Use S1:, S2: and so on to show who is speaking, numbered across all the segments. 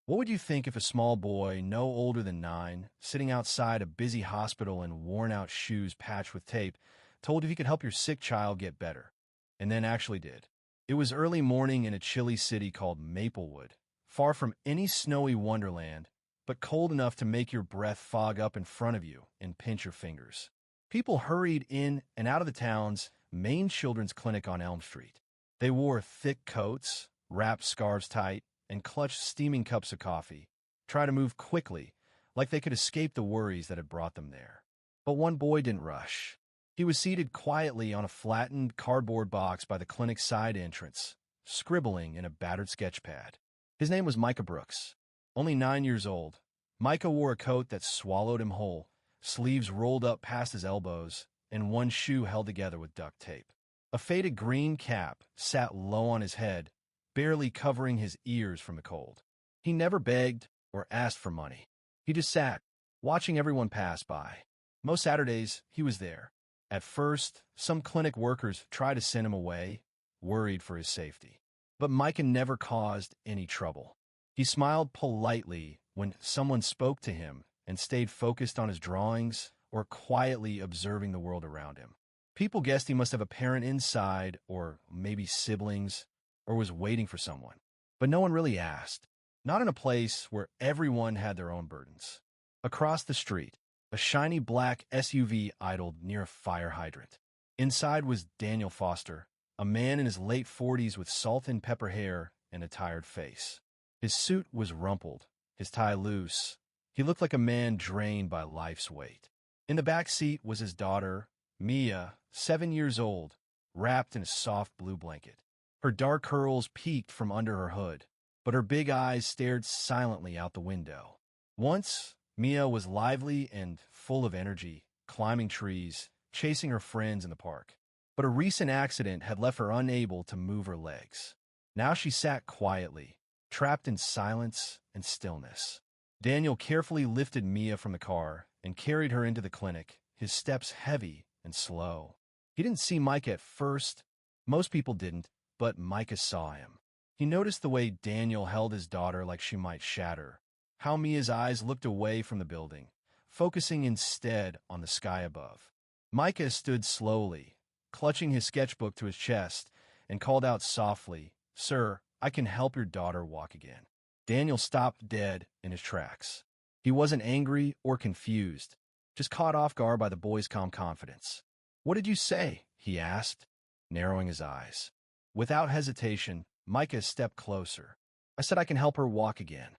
S1: What would you think if a small boy, no older than 9, sitting outside a busy hospital in worn-out shoes patched with tape, told if he could help your sick child get better, and then actually did? It was early morning in a chilly city called Maplewood, far from any snowy wonderland, but cold enough to make your breath fog up in front of you and pinch your fingers. People hurried in and out of the town's main children's clinic on Elm Street. They wore thick coats, wrapped scarves tight, and clutched steaming cups of coffee, try to move quickly, like they could escape the worries that had brought them there. But one boy didn't rush. He was seated quietly on a flattened cardboard box by the clinic's side entrance, scribbling in a battered sketch pad. His name was Micah Brooks. Only 9 years old, Micah wore a coat that swallowed him whole, sleeves rolled up past his elbows, and one shoe held together with duct tape. A faded green cap sat low on his head, barely covering his ears from the cold. He never begged or asked for money. He just sat, watching everyone pass by. Most Saturdays, he was there. At first, some clinic workers tried to send him away, worried for his safety. But Micah never caused any trouble. He smiled politely when someone spoke to him and stayed focused on his drawings or quietly observing the world around him. People guessed he must have a parent inside, or maybe siblings, or was waiting for someone. But no one really asked, not in a place where everyone had their own burdens. Across the street, a shiny black SUV idled near a fire hydrant. Inside was Daniel Foster, a man in his late 40s with salt and pepper hair and a tired face. His suit was rumpled, his tie loose. He looked like a man drained by life's weight. In the back seat was his daughter, Mia, 7 years old, wrapped in a soft blue blanket. Her dark curls peeked from under her hood, but her big eyes stared silently out the window. Once, Mia was lively and full of energy, climbing trees, chasing her friends in the park. But a recent accident had left her unable to move her legs. Now she sat quietly, trapped in silence and stillness. Daniel carefully lifted Mia from the car and carried her into the clinic, his steps heavy and slow. He didn't see Micah at first. Most people didn't. But Micah saw him. He noticed the way Daniel held his daughter like she might shatter, how Mia's eyes looked away from the building, focusing instead on the sky above. Micah stood slowly, clutching his sketchbook to his chest, and called out softly, "Sir, I can help your daughter walk again." Daniel stopped dead in his tracks. He wasn't angry or confused, just caught off guard by the boy's calm confidence. "What did you say?" he asked, narrowing his eyes. Without hesitation, Micah stepped closer. "I said I can help her walk again."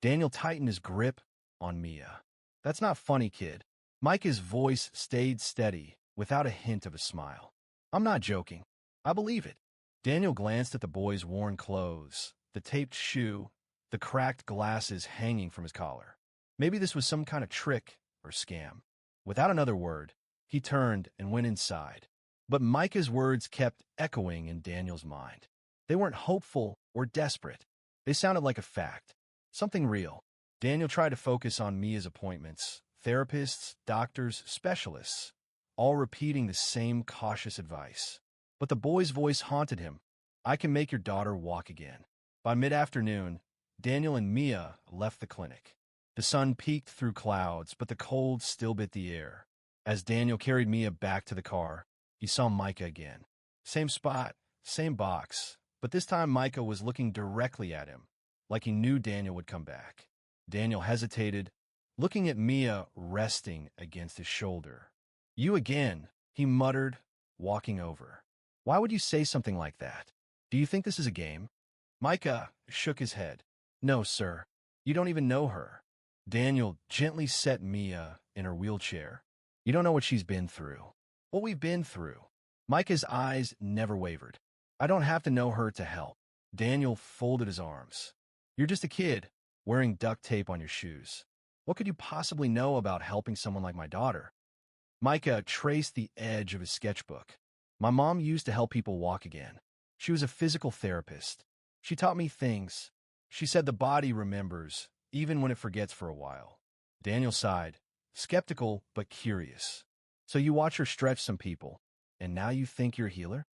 S1: Daniel tightened his grip on Mia. "That's not funny, kid." Micah's voice stayed steady, without a hint of a smile. "I'm not joking. I believe it." Daniel glanced at the boy's worn clothes, the taped shoe, the cracked glasses hanging from his collar. Maybe this was some kind of trick or scam. Without another word, he turned and went inside. But Micah's words kept echoing in Daniel's mind. They weren't hopeful or desperate. They sounded like a fact, something real. Daniel tried to focus on Mia's appointments, therapists, doctors, specialists, all repeating the same cautious advice. But the boy's voice haunted him. "I can make your daughter walk again." By mid-afternoon, Daniel and Mia left the clinic. The sun peeked through clouds, but the cold still bit the air. As Daniel carried Mia back to the car, he saw Micah again. Same spot, same box, but this time Micah was looking directly at him, like he knew Daniel would come back. Daniel hesitated, looking at Mia resting against his shoulder. "You again," he muttered, walking over. "Why would you say something like that? Do you think this is a game?" Micah shook his head. "No, sir. You don't even know her." Daniel gently set Mia in her wheelchair. "You don't know what she's been through. What we've been through." Micah's eyes never wavered. "I don't have to know her to help." Daniel folded his arms. "You're just a kid, wearing duct tape on your shoes. What could you possibly know about helping someone like my daughter?" Micah traced the edge of his sketchbook. "My mom used to help people walk again. She was a physical therapist. She taught me things. She said the body remembers, even when it forgets for a while." Daniel sighed, skeptical but curious. "So you watch her stretch some people, and now you think you're a healer?"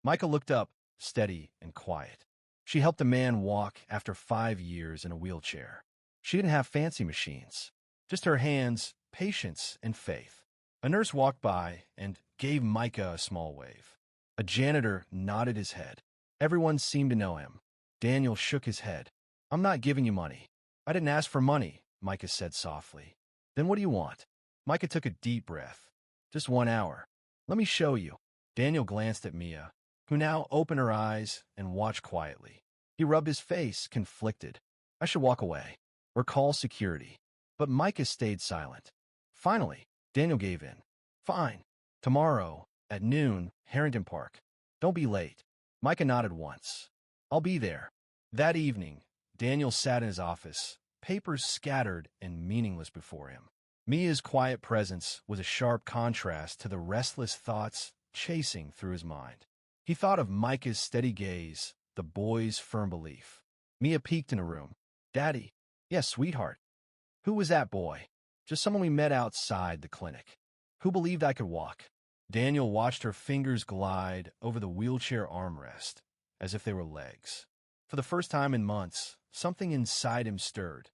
S1: Micah looked up, steady and quiet. She helped a man walk after 5 years in a wheelchair. She didn't have fancy machines, just her hands, patience, and faith. A nurse walked by and gave Micah a small wave. A janitor nodded his head. Everyone seemed to know him. Daniel shook his head. I'm not giving you money. I didn't ask for money, Micah said softly. Then what do you want? Micah took a deep breath. Just 1 hour. Let me show you. Daniel glanced at Mia, who now opened her eyes and watched quietly. He rubbed his face, conflicted. I should walk away, or call security. But Micah stayed silent. Finally, Daniel gave in. Fine. Tomorrow, at noon, Harrington Park. Don't be late. Micah nodded once. I'll be there. That evening, Daniel sat in his office, papers scattered and meaningless before him. Mia's quiet presence was a sharp contrast to the restless thoughts chasing through his mind. He thought of Micah's steady gaze, the boy's firm belief. Mia peeked in a room. Daddy. Yes, sweetheart. Who was that boy? Just someone we met outside the clinic. Who believed I could walk? Daniel watched her fingers glide over the wheelchair armrest, as if they were legs. For the first time in months, something inside him stirred.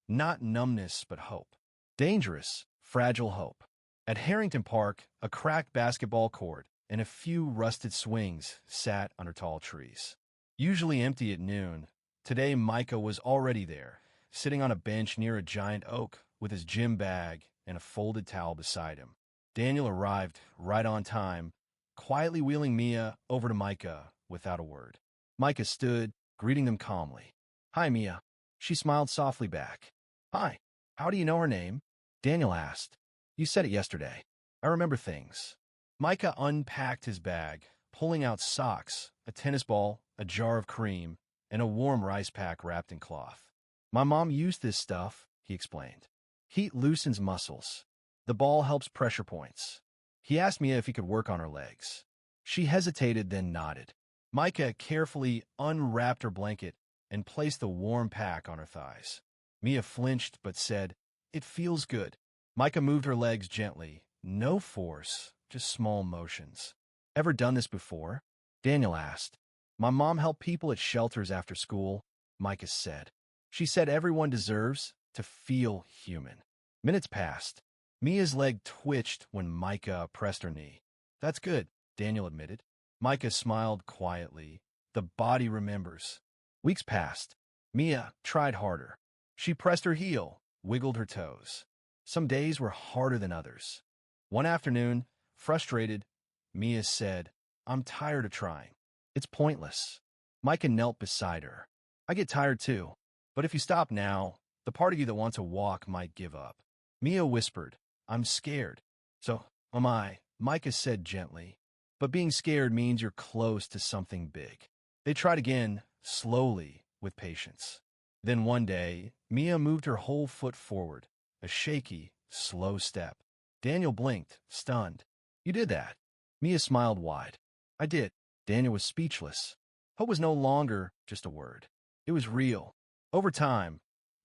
S1: Not numbness, but hope. Dangerous, fragile hope. At Harrington Park, a cracked basketball court and a few rusted swings sat under tall trees. Usually empty at noon, today Micah was already there, sitting on a bench near a giant oak with his gym bag and a folded towel beside him. Daniel arrived right on time, quietly wheeling Mia over to Micah without a word. Micah stood, greeting them calmly. Hi, Mia. She smiled softly back. Hi. How do you know her name? Daniel asked. You said it yesterday. I remember things. Micah unpacked his bag, pulling out socks, a tennis ball, a jar of cream, and a warm rice pack wrapped in cloth. My mom used this stuff, he explained. Heat loosens muscles. The ball helps pressure points. He asked Mia if he could work on her legs. She hesitated, then nodded. Micah carefully unwrapped her blanket and placed the warm pack on her thighs. Mia flinched but said, It feels good. Micah moved her legs gently. No force, just small motions. Ever done this before? Daniel asked. My mom helped people at shelters after school, Micah said. She said everyone deserves to feel human. Minutes passed. Mia's leg twitched when Micah pressed her knee. That's good, Daniel admitted. Micah smiled quietly. The body remembers. Weeks passed. Mia tried harder. She pressed her heel, wiggled her toes. Some days were harder than others. One afternoon, frustrated, Mia said, I'm tired of trying. It's pointless. Micah knelt beside her. I get tired too, but if you stop now, the part of you that wants to walk might give up. Mia whispered, I'm scared. So am I, Micah said gently. But being scared means you're close to something big. They tried again, slowly, with patience. Then one day, Mia moved her whole foot forward, a shaky, slow step. Daniel blinked, stunned. You did that. Mia smiled wide. I did. Daniel was speechless. Hope was no longer just a word. It was real. Over time,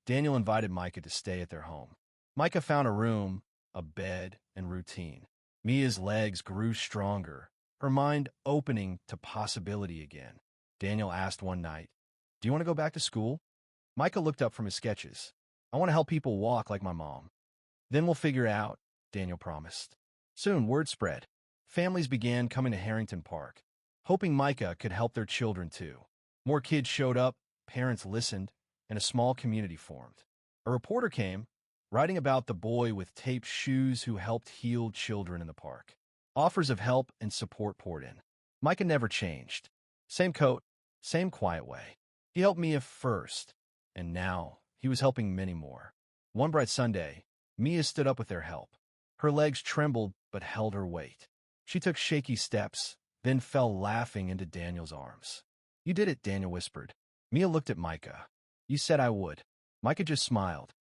S1: Daniel invited Micah to stay at their home. Micah found a room, a bed, and routine. Mia's legs grew stronger, her mind opening to possibility again. Daniel asked one night, Do you want to go back to school? Micah looked up from his sketches. I want to help people walk like my mom. Then we'll figure it out, Daniel promised. Soon, word spread. Families began coming to Harrington Park, hoping Micah could help their children too. More kids showed up, parents listened, and a small community formed. A reporter came, writing about the boy with taped shoes who helped heal children in the park. Offers of help and support poured in. Micah never changed. Same coat, same quiet way. He helped Mia first, and now he was helping many more. One bright Sunday, Mia stood up with their help. Her legs trembled but held her weight. She took shaky steps, then fell laughing into Daniel's arms. You did it, Daniel whispered. Mia looked at Micah. You said I would. Micah just smiled.